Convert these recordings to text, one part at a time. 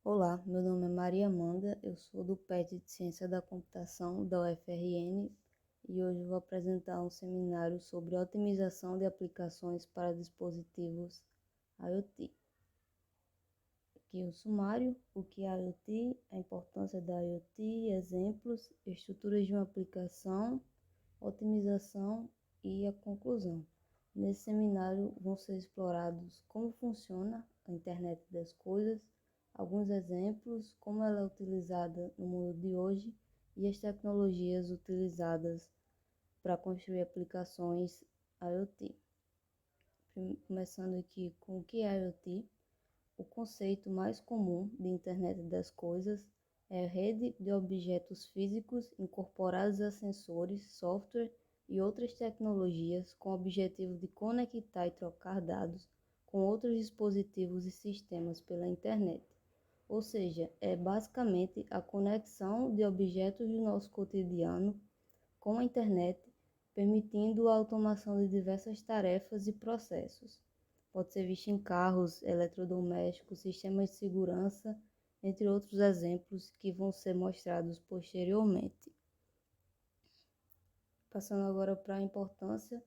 Olá, meu nome é Maria Amanda, eu sou do PET de Ciência da Computação da UFRN e hoje vou apresentar um seminário sobre otimização de aplicações para dispositivos IoT. Aqui o sumário, o que é IoT, a importância da IoT, exemplos, estruturas de uma aplicação, otimização e a conclusão. Nesse seminário vão ser explorados como funciona a internet das coisas, alguns exemplos, como ela é utilizada no mundo de hoje e as tecnologias utilizadas para construir aplicações IoT. Começando aqui com o que é IoT, o conceito mais comum de internet das coisas é a rede de objetos físicos incorporados a sensores, software e outras tecnologias com o objetivo de conectar e trocar dados com outros dispositivos e sistemas pela internet. Ou seja, é basicamente a conexão de objetos do nosso cotidiano com a internet, permitindo a automação de diversas tarefas e processos. Pode ser visto em carros, eletrodomésticos, sistemas de segurança, entre outros exemplos que vão ser mostrados posteriormente. Passando agora para a importância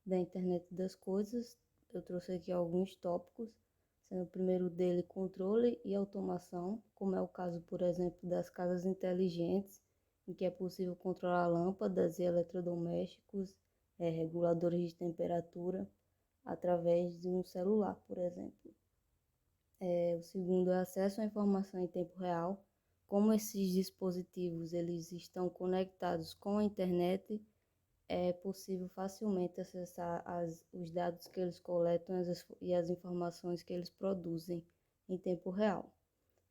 da internet das coisas, eu trouxe aqui alguns tópicos, sendo o primeiro dele controle e automação, como é o caso, por exemplo, das casas inteligentes, em que é possível controlar lâmpadas e eletrodomésticos, reguladores de temperatura, através de um celular, por exemplo. O segundo é acesso à informação em tempo real, como esses dispositivos eles estão conectados com a internet, é possível facilmente acessar os dados que eles coletam e as informações que eles produzem em tempo real.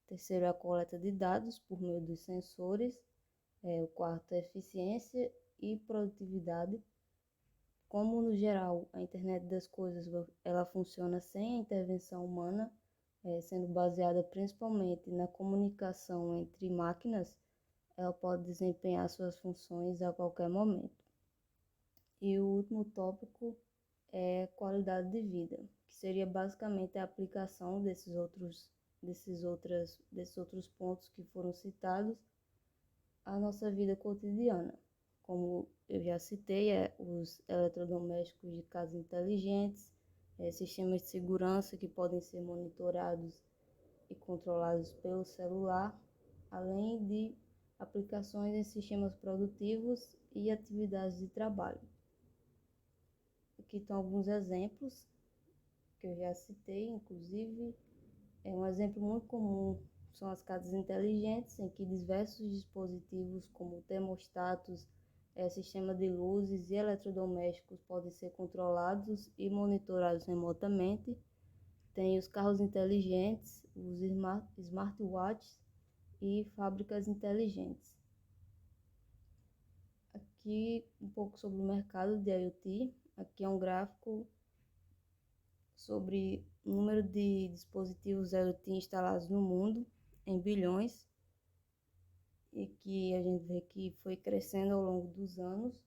Terceiro é a coleta de dados por meio dos sensores. O quarto é eficiência e produtividade. Como no geral a internet das coisas ela funciona sem a intervenção humana, sendo baseada principalmente na comunicação entre máquinas, ela pode desempenhar suas funções a qualquer momento. E o último tópico é qualidade de vida, que seria basicamente a aplicação desses outros pontos que foram citados à nossa vida cotidiana. Como eu já citei, os eletrodomésticos de casa inteligentes, sistemas de segurança que podem ser monitorados e controlados pelo celular, além de aplicações em sistemas produtivos e atividades de trabalho. Aqui estão alguns exemplos que eu já citei, inclusive, um exemplo muito comum são as casas inteligentes, em que diversos dispositivos como termostatos, sistema de luzes e eletrodomésticos podem ser controlados e monitorados remotamente. Tem os carros inteligentes, os smartwatches e fábricas inteligentes. Aqui um pouco sobre o mercado de IoT. Aqui é um gráfico sobre o número de dispositivos IoT instalados no mundo, em bilhões, e que a gente vê que foi crescendo ao longo dos anos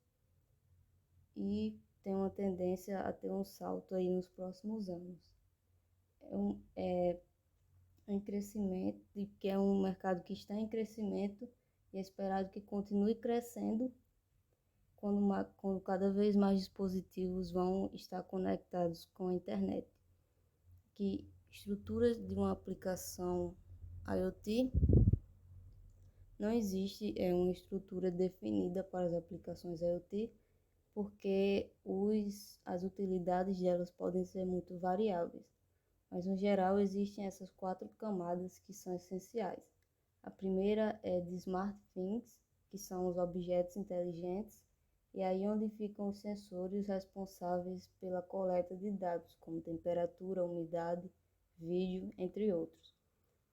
e tem uma tendência a ter um salto aí nos próximos anos. Em crescimento, que é um mercado que está em crescimento e é esperado que continue crescendo quando cada vez mais dispositivos vão estar conectados com a internet. Que estruturas de uma aplicação IoT não existe uma estrutura definida para as aplicações IoT, porque as utilidades delas podem ser muito variáveis. Mas, no geral, existem essas 4 camadas que são essenciais. A primeira é de Smart Things, que são os objetos inteligentes, e aí onde ficam os sensores responsáveis pela coleta de dados, como temperatura, umidade, vídeo, entre outros.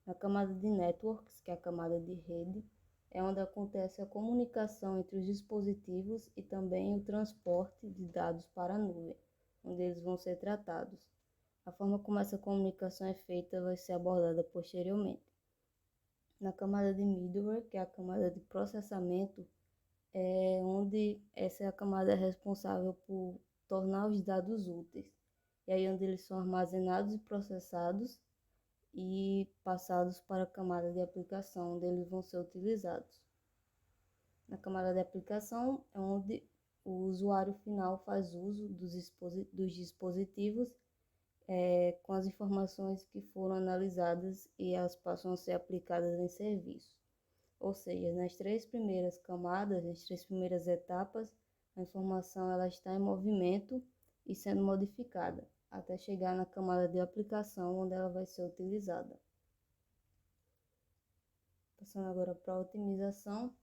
Na camada de Networks, que é a camada de rede, é onde acontece a comunicação entre os dispositivos e também o transporte de dados para a nuvem, onde eles vão ser tratados. A forma como essa comunicação é feita vai ser abordada posteriormente. Na camada de middleware, que é a camada de processamento, onde essa é a camada responsável por tornar os dados úteis. E aí onde eles são armazenados e processados, e passados para a camada de aplicação, onde eles vão ser utilizados. Na camada de aplicação é onde o usuário final faz uso dos dispositivos com as informações que foram analisadas e elas passam a ser aplicadas em serviço. Ou seja, nas três primeiras camadas, nas três primeiras etapas, a informação ela está em movimento e sendo modificada, até chegar na camada de aplicação, onde ela vai ser utilizada. Passando agora para a otimização.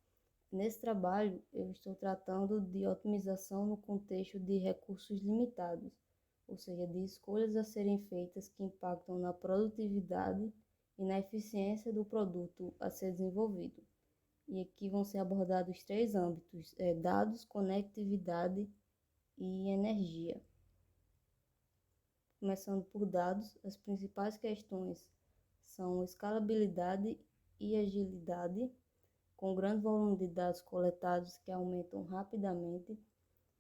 Nesse trabalho, eu estou tratando de otimização no contexto de recursos limitados, ou seja, de escolhas a serem feitas que impactam na produtividade e na eficiência do produto a ser desenvolvido. E aqui vão ser abordados três âmbitos: dados, conectividade e energia. Começando por dados, as principais questões são escalabilidade e agilidade, com grande volume de dados coletados que aumentam rapidamente.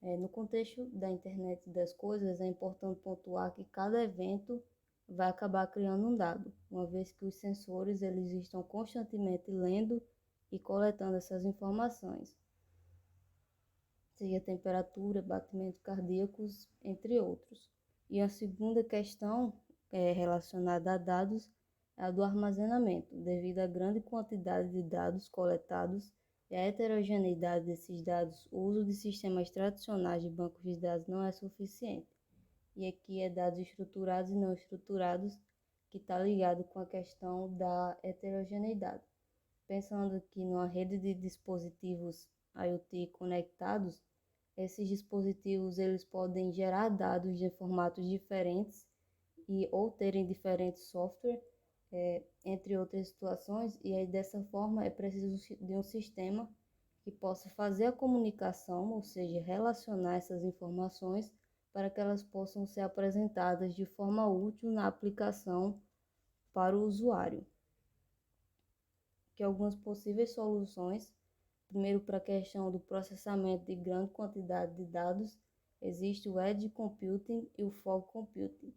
No contexto da internet das coisas, é importante pontuar que cada evento vai acabar criando um dado, uma vez que os sensores eles estão constantemente lendo e coletando essas informações, seja temperatura, batimentos cardíacos, entre outros. E a segunda questão relacionada a dados é a do armazenamento, devido à grande quantidade de dados coletados e à heterogeneidade desses dados, o uso de sistemas tradicionais de bancos de dados não é suficiente. E aqui é dados estruturados e não estruturados, que está ligado com a questão da heterogeneidade. Pensando aqui numa rede de dispositivos IoT conectados, esses dispositivos eles podem gerar dados de formatos diferentes ou terem diferentes software, entre outras situações, e aí dessa forma é preciso de um sistema que possa fazer a comunicação, ou seja, relacionar essas informações para que elas possam ser apresentadas de forma útil na aplicação para o usuário. Aqui algumas possíveis soluções. Primeiro, para a questão do processamento de grande quantidade de dados, existe o Edge Computing e o Fog Computing.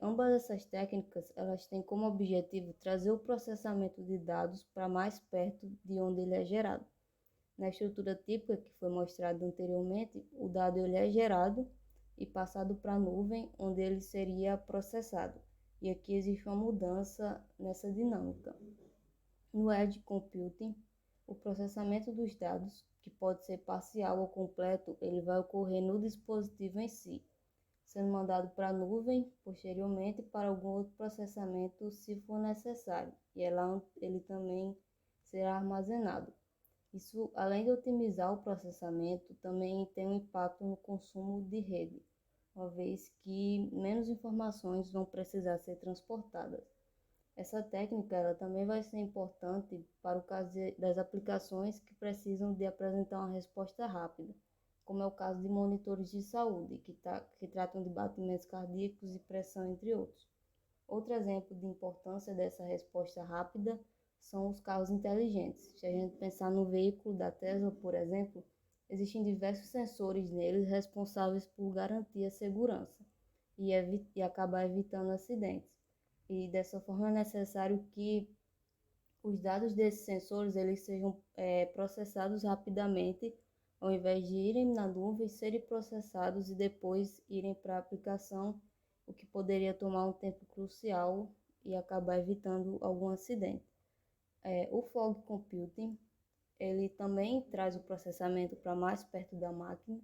Ambas essas técnicas elas têm como objetivo trazer o processamento de dados para mais perto de onde ele é gerado. Na estrutura típica que foi mostrada anteriormente, o dado ele é gerado e passado para a nuvem, onde ele seria processado. E aqui existe uma mudança nessa dinâmica. No Edge Computing, o processamento dos dados, que pode ser parcial ou completo, ele vai ocorrer no dispositivo em si, sendo mandado para a nuvem posteriormente para algum outro processamento se for necessário, e é lá ele também será armazenado. Isso, além de otimizar o processamento, também tem um impacto no consumo de rede, uma vez que menos informações vão precisar ser transportadas. Essa técnica ela também vai ser importante para o caso das aplicações que precisam de apresentar uma resposta rápida, como é o caso de monitores de saúde, que tratam de batimentos cardíacos e pressão, entre outros. Outro exemplo de importância dessa resposta rápida são os carros inteligentes. Se a gente pensar no veículo da Tesla, por exemplo, existem diversos sensores neles responsáveis por garantir a segurança e acabar evitando acidentes. E dessa forma é necessário que os dados desses sensores eles sejam processados rapidamente, ao invés de irem na nuvem, serem processados e depois irem para a aplicação, o que poderia tomar um tempo crucial e acabar evitando algum acidente. O Fog Computing, ele também traz o processamento para mais perto da máquina,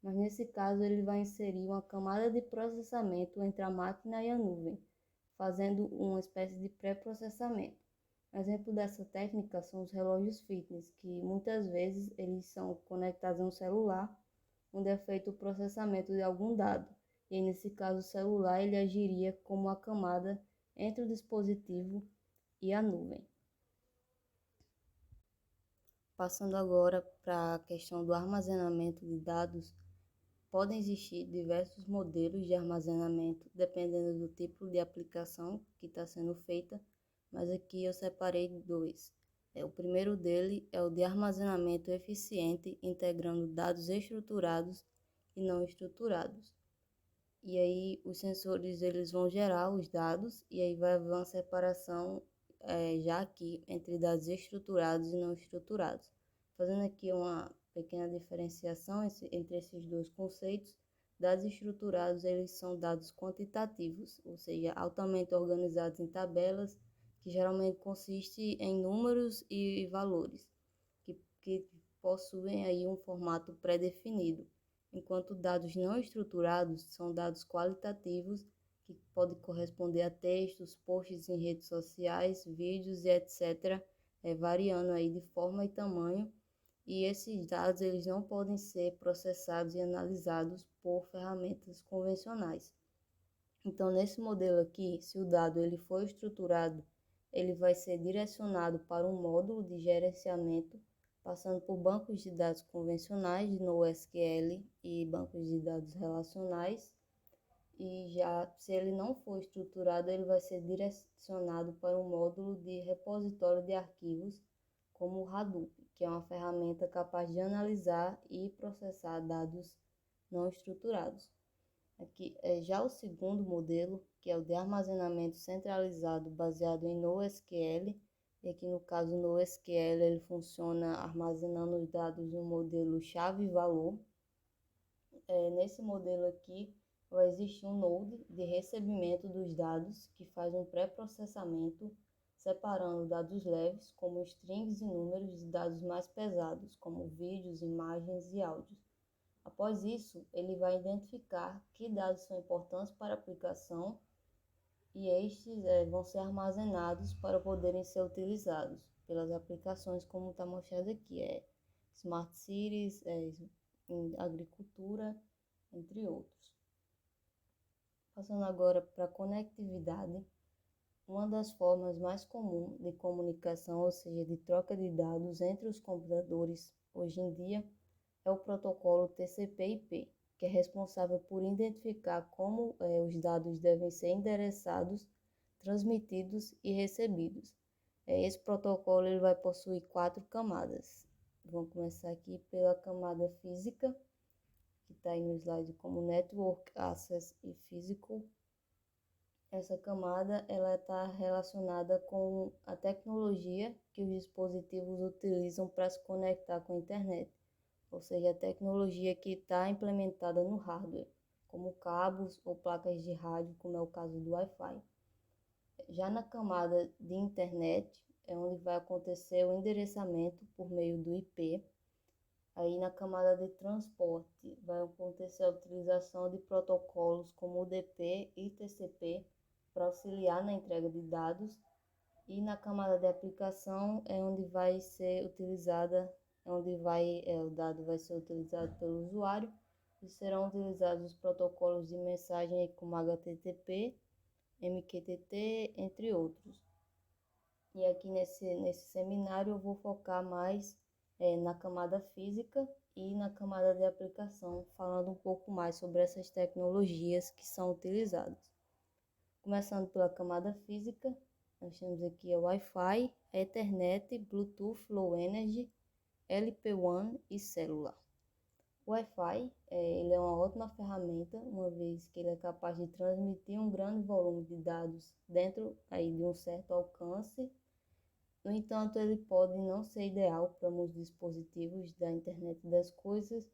mas nesse caso ele vai inserir uma camada de processamento entre a máquina e a nuvem, fazendo uma espécie de pré-processamento. Um exemplo dessa técnica são os relógios fitness, que muitas vezes eles são conectados a um celular, onde é feito o processamento de algum dado. E nesse caso o celular ele agiria como a camada entre o dispositivo e a nuvem. Passando agora para a questão do armazenamento de dados, podem existir diversos modelos de armazenamento, dependendo do tipo de aplicação que está sendo feita, mas aqui eu separei dois. O primeiro dele é o de armazenamento eficiente, integrando dados estruturados e não estruturados. e aí os sensores eles vão gerar os dados e aí vai haver uma separação já aqui entre dados estruturados e não estruturados. Fazendo aqui uma pequena diferenciação entre esses dois conceitos, dados estruturados eles são dados quantitativos, ou seja, altamente organizados em tabelas, que geralmente consiste em números e valores, que possuem aí um formato pré-definido, enquanto dados não estruturados são dados qualitativos que podem corresponder a textos, posts em redes sociais, vídeos e etc., variando aí de forma e tamanho, e esses dados eles não podem ser processados e analisados por ferramentas convencionais. Então, nesse modelo aqui, se o dado ele for estruturado, ele vai ser direcionado para um módulo de gerenciamento, passando por bancos de dados convencionais de NoSQL e bancos de dados relacionais. E já se ele não for estruturado, ele vai ser direcionado para um módulo de repositório de arquivos, como o Hadoop, que é uma ferramenta capaz de analisar e processar dados não estruturados. Aqui é já o segundo modelo, que é o de armazenamento centralizado baseado em NoSQL. E aqui no caso NoSQL ele funciona armazenando os dados no modelo chave-valor. Nesse modelo aqui vai existir um node de recebimento dos dados que faz um pré-processamento, separando dados leves, como strings e números, de dados mais pesados, como vídeos, imagens e áudios. Após isso, ele vai identificar que dados são importantes para a aplicação e estes vão ser armazenados para poderem ser utilizados pelas aplicações, como está mostrado aqui, Smart Cities, em agricultura, entre outros. Passando agora para a conectividade, uma das formas mais comuns de comunicação, ou seja, de troca de dados entre os computadores hoje em dia, é o protocolo TCP/IP, que é responsável por identificar como os dados devem ser endereçados, transmitidos e recebidos. Esse protocolo ele vai possuir 4 camadas. Vamos começar aqui pela camada física, que está aí no slide como Network Access e Physical. Essa camada ela está relacionada com a tecnologia que os dispositivos utilizam para se conectar com a internet, ou seja, a tecnologia que está implementada no hardware, como cabos ou placas de rádio, como é o caso do Wi-Fi. Já na camada de internet, é onde vai acontecer o endereçamento por meio do IP. Aí na camada de transporte, vai acontecer a utilização de protocolos como UDP e TCP para auxiliar na entrega de dados. E na camada de aplicação é onde vai ser utilizada, o dado vai ser utilizado pelo usuário e serão utilizados os protocolos de mensagem como HTTP, MQTT, entre outros. E aqui nesse seminário eu vou focar mais na camada física e na camada de aplicação, falando um pouco mais sobre essas tecnologias que são utilizadas. Começando pela camada física, nós temos aqui o Wi-Fi, a Ethernet, Bluetooth Low Energy, LPWAN e célula. O Wi-Fi ele é uma ótima ferramenta, uma vez que ele é capaz de transmitir um grande volume de dados dentro aí de um certo alcance. No entanto, ele pode não ser ideal para muitos dispositivos da internet das coisas,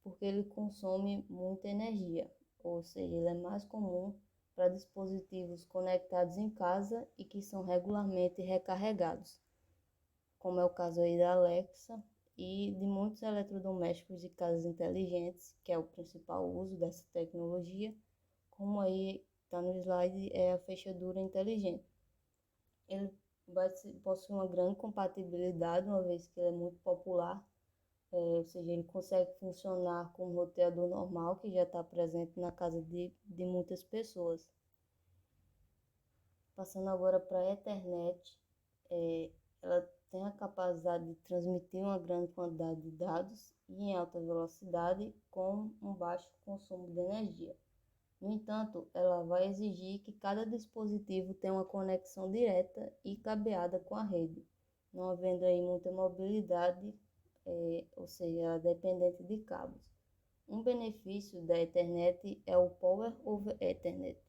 porque ele consome muita energia, ou seja, ele é mais comum para dispositivos conectados em casa e que são regularmente recarregados, como é o caso aí da Alexa e de muitos eletrodomésticos de casas inteligentes, que é o principal uso dessa tecnologia, como aí está no slide, é a fechadura inteligente. Ele possui uma grande compatibilidade, uma vez que ele é muito popular, ou seja, ele consegue funcionar com um roteador normal que já está presente na casa de muitas pessoas. Passando agora para a Ethernet, ela tem a capacidade de transmitir uma grande quantidade de dados e em alta velocidade com um baixo consumo de energia. No entanto, ela vai exigir que cada dispositivo tenha uma conexão direta e cabeada com a rede, não havendo aí muita mobilidade, ou seja, ela é dependente de cabos. Um benefício da Ethernet é o Power over Ethernet,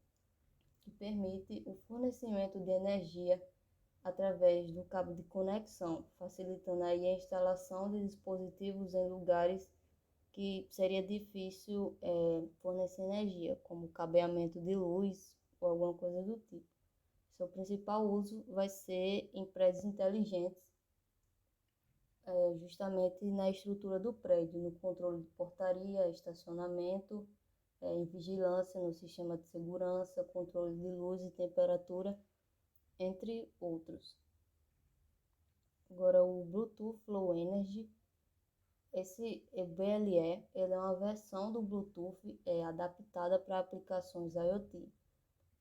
que permite o fornecimento de energia através do cabo de conexão, facilitando aí a instalação de dispositivos em lugares que seria difícil fornecer energia, como cabeamento de luz ou alguma coisa do tipo. Seu principal uso vai ser em prédios inteligentes, justamente na estrutura do prédio, no controle de portaria, estacionamento, em vigilância no sistema de segurança, controle de luz e temperatura, entre outros. Agora, o Bluetooth Low Energy, esse BLE, ele é uma versão do Bluetooth adaptada para aplicações IoT,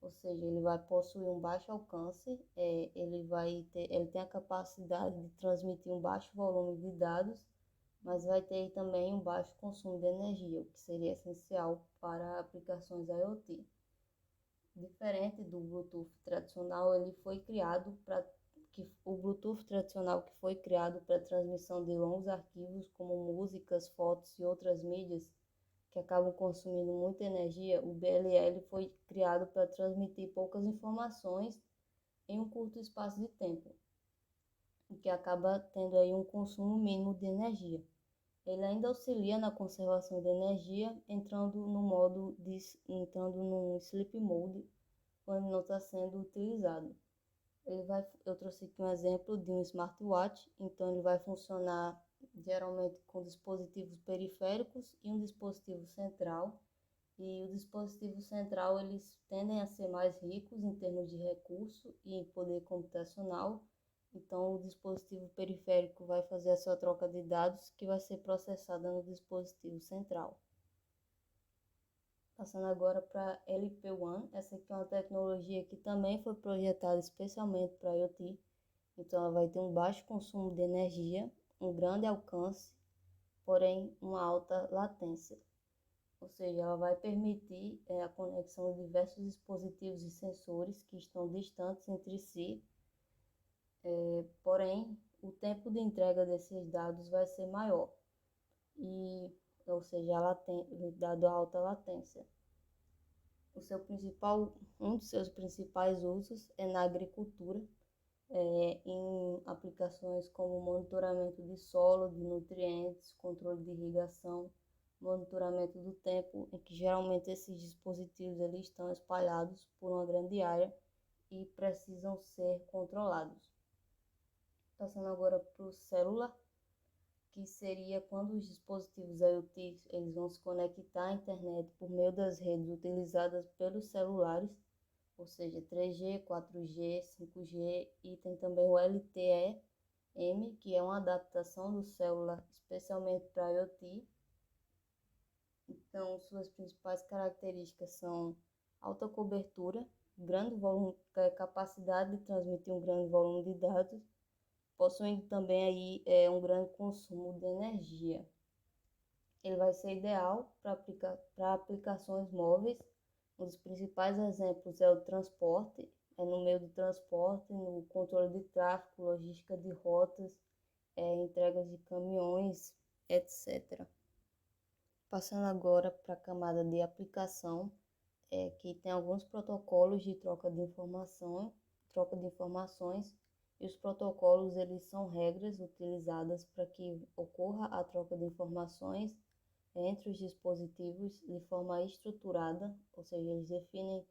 ou seja, ele vai possuir um baixo alcance, ele tem a capacidade de transmitir um baixo volume de dados, mas vai ter também um baixo consumo de energia, o que seria essencial para aplicações IoT. Diferente do Bluetooth tradicional, o Bluetooth tradicional que foi criado para transmissão de longos arquivos como músicas, fotos e outras mídias que acabam consumindo muita energia, o BLL foi criado para transmitir poucas informações em um curto espaço de tempo, o que acaba tendo aí um consumo mínimo de energia. Ele ainda auxilia na conservação de energia, entrando no sleep mode quando não está sendo utilizado. Eu trouxe aqui um exemplo de um smartwatch, então ele vai funcionar geralmente com dispositivos periféricos e um dispositivo central. E o dispositivo central eles tendem a ser mais ricos em termos de recurso e em poder computacional. Então o dispositivo periférico vai fazer a sua troca de dados que vai ser processada no dispositivo central. Passando agora para LP-WAN, essa aqui é uma tecnologia que também foi projetada especialmente para IoT, então ela vai ter um baixo consumo de energia, um grande alcance, porém uma alta latência, ou seja, ela vai permitir a conexão de diversos dispositivos e sensores que estão distantes entre si, porém o tempo de entrega desses dados vai ser maior, ou seja, dado a alta latência. Um dos seus principais usos é na agricultura, em aplicações como monitoramento de solo, de nutrientes, controle de irrigação, monitoramento do tempo, em que geralmente esses dispositivos eles estão espalhados por uma grande área e precisam ser controlados. Passando agora para o celular, que seria quando os dispositivos IoT eles vão se conectar à internet por meio das redes utilizadas pelos celulares, ou seja, 3G, 4G, 5G, e tem também o LTE-M, que é uma adaptação do celular especialmente para IoT. Então, suas principais características são alta cobertura, grande volume, capacidade de transmitir um grande volume de dados, possuindo também aí um grande consumo de energia. Ele vai ser ideal para aplicações móveis. Um dos principais exemplos é o transporte, no meio do transporte, no controle de tráfego, logística de rotas, entregas de caminhões, etc. Passando agora para a camada de aplicação, que tem alguns protocolos de troca de informações, e os protocolos eles são regras utilizadas para que ocorra a troca de informações entre os dispositivos de forma estruturada, ou seja, eles definem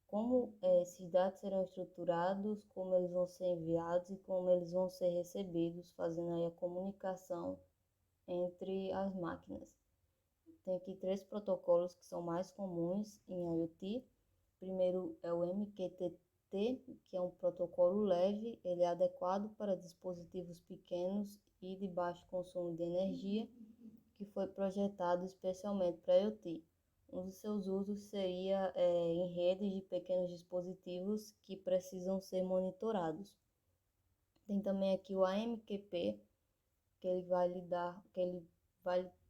como esses dados serão estruturados, como eles vão ser enviados e como eles vão ser recebidos, fazendo aí a comunicação entre as máquinas. Tem aqui 3 protocolos que são mais comuns em IoT. Primeiro é o MQTT, que é um protocolo leve, ele é adequado para dispositivos pequenos e de baixo consumo de energia, que foi projetado especialmente para IoT. Um dos seus usos seria em redes de pequenos dispositivos que precisam ser monitorados. Tem também aqui o AMQP, que ele vai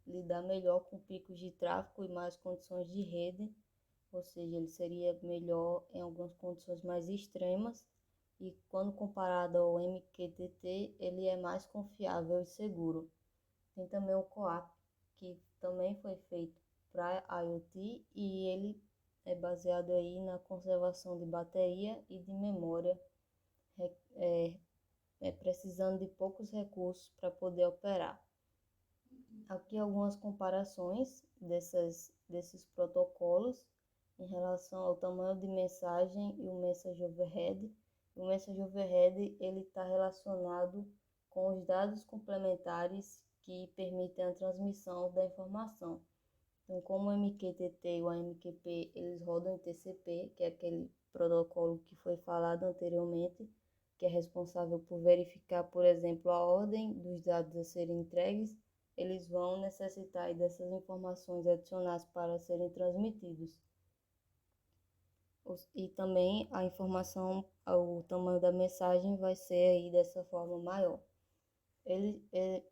lidar melhor com picos de tráfego e mais condições de rede, ou seja, ele seria melhor em algumas condições mais extremas, e quando comparado ao MQTT, ele é mais confiável e seguro. Tem também o COAP, que também foi feito para IoT e ele é baseado aí na conservação de bateria e de memória, é, precisando de poucos recursos para poder operar. Aqui algumas comparações desses protocolos em relação ao tamanho de mensagem e o message overhead. O message overhead ele está relacionado com os dados complementares que permitem a transmissão da informação. Então, como o MQTT e o AMQP eles rodam em TCP, que é aquele protocolo que foi falado anteriormente, que é responsável por verificar, por exemplo, a ordem dos dados a serem entregues, eles vão necessitar dessas informações adicionais para serem transmitidos. E também a informação, o tamanho da mensagem vai ser aí dessa forma maior.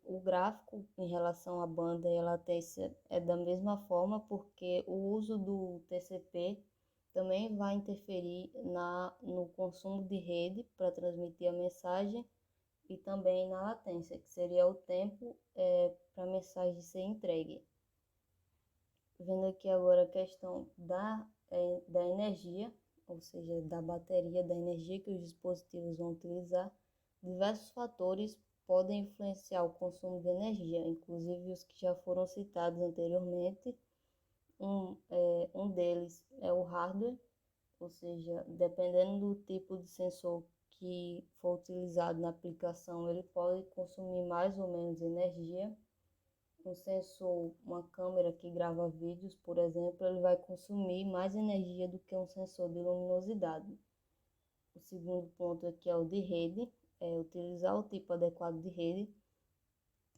O gráfico em relação à banda e à latência é da mesma forma, porque o uso do TCP também vai interferir no consumo de rede para transmitir a mensagem e também na latência, que seria o tempo para a mensagem ser entregue. Vendo aqui agora a questão da energia, ou seja, da bateria, da energia que os dispositivos vão utilizar, diversos fatores podem influenciar o consumo de energia, inclusive os que já foram citados anteriormente. Um deles é o hardware, ou seja, dependendo do tipo de sensor que for utilizado na aplicação, ele pode consumir mais ou menos energia. Um sensor, uma câmera que grava vídeos, por exemplo, ele vai consumir mais energia do que um sensor de luminosidade. O segundo ponto aqui é o de rede, é utilizar o tipo adequado de rede.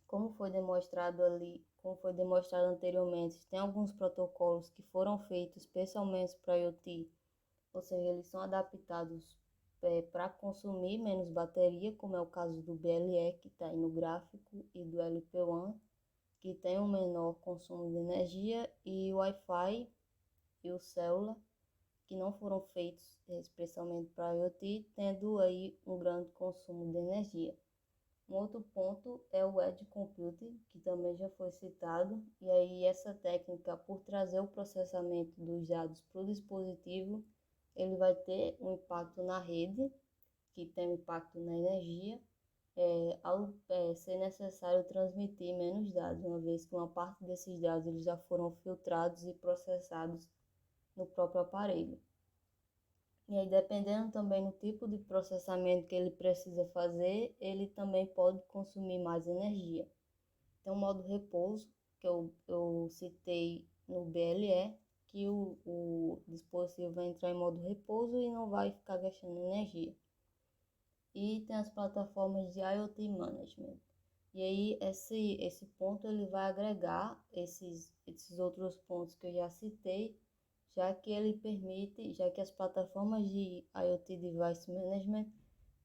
Como foi demonstrado anteriormente, tem alguns protocolos que foram feitos especialmente para IoT, ou seja, eles são adaptados para consumir menos bateria, como é o caso do BLE, que está aí no gráfico, e do LPWAN, que tem um menor consumo de energia, e o Wi-Fi e o Cellular, que não foram feitos especialmente para IoT, tendo aí um grande consumo de energia. Um outro ponto é o Edge Computing, que também já foi citado, e aí essa técnica, por trazer o processamento dos dados para o dispositivo, ele vai ter um impacto na rede, que tem um impacto na energia, ao ser necessário transmitir menos dados, uma vez que uma parte desses dados eles já foram filtrados e processados no próprio aparelho. E aí, dependendo também do tipo de processamento que ele precisa fazer, ele também pode consumir mais energia. Tem um modo repouso, que eu citei no BLE, que o dispositivo vai entrar em modo repouso e não vai ficar gastando energia. E tem as plataformas de IoT Management. E aí, esse ponto ele vai agregar esses outros pontos que eu já citei, já que as plataformas de IoT Device Management,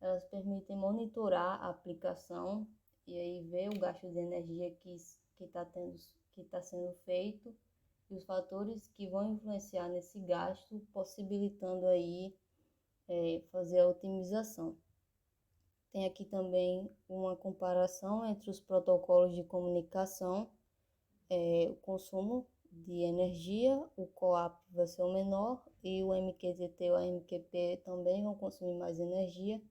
elas permitem monitorar a aplicação e aí ver o gasto de energia que está sendo feito e os fatores que vão influenciar nesse gasto, possibilitando aí fazer a otimização. Tem aqui também uma comparação entre os protocolos de comunicação, o consumo de energia, o CoAP vai ser o menor e o MQTT e o AMQP também vão consumir mais energia,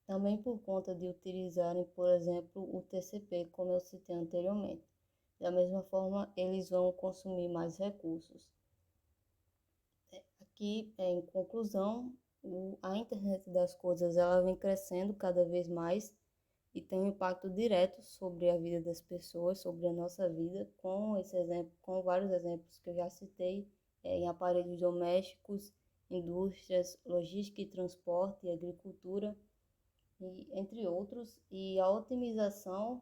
também por conta de utilizarem, por exemplo, o TCP, como eu citei anteriormente. Da mesma forma, eles vão consumir mais recursos. Aqui, em conclusão, a internet das coisas ela vem crescendo cada vez mais e tem um impacto direto sobre a vida das pessoas, sobre a nossa vida, com vários exemplos que eu já citei, em aparelhos domésticos, indústrias, logística e transporte, agricultura, entre outros. E a otimização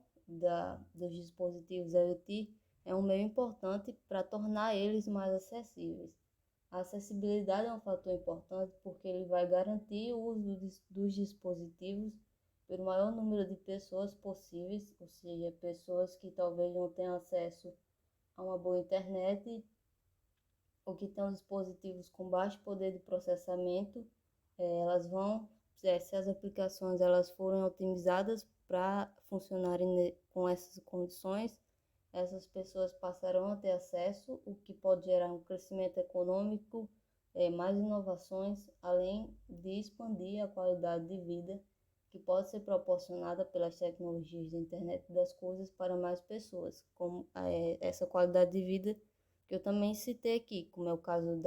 dos dispositivos IoT é um meio importante para tornar eles mais acessíveis. A acessibilidade é um fator importante porque ele vai garantir o uso dos dispositivos pelo maior número de pessoas possíveis, ou seja, pessoas que talvez não tenham acesso a uma boa internet ou que tenham dispositivos com baixo poder de processamento, se as aplicações elas forem otimizadas para funcionarem com essas condições, essas pessoas passarão a ter acesso, o que pode gerar um crescimento econômico, mais inovações, além de expandir a qualidade de vida que pode ser proporcionada pelas tecnologias da internet das coisas para mais pessoas, como essa qualidade de vida que eu também citei aqui, como é o caso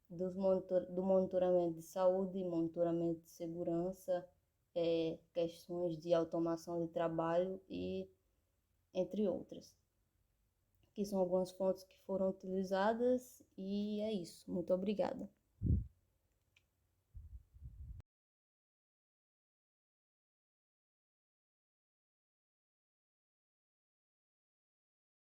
do monitoramento de saúde, monitoramento de segurança, questões de automação de trabalho e entre outras, que são algumas fontes que foram utilizadas, e é isso. Muito obrigada.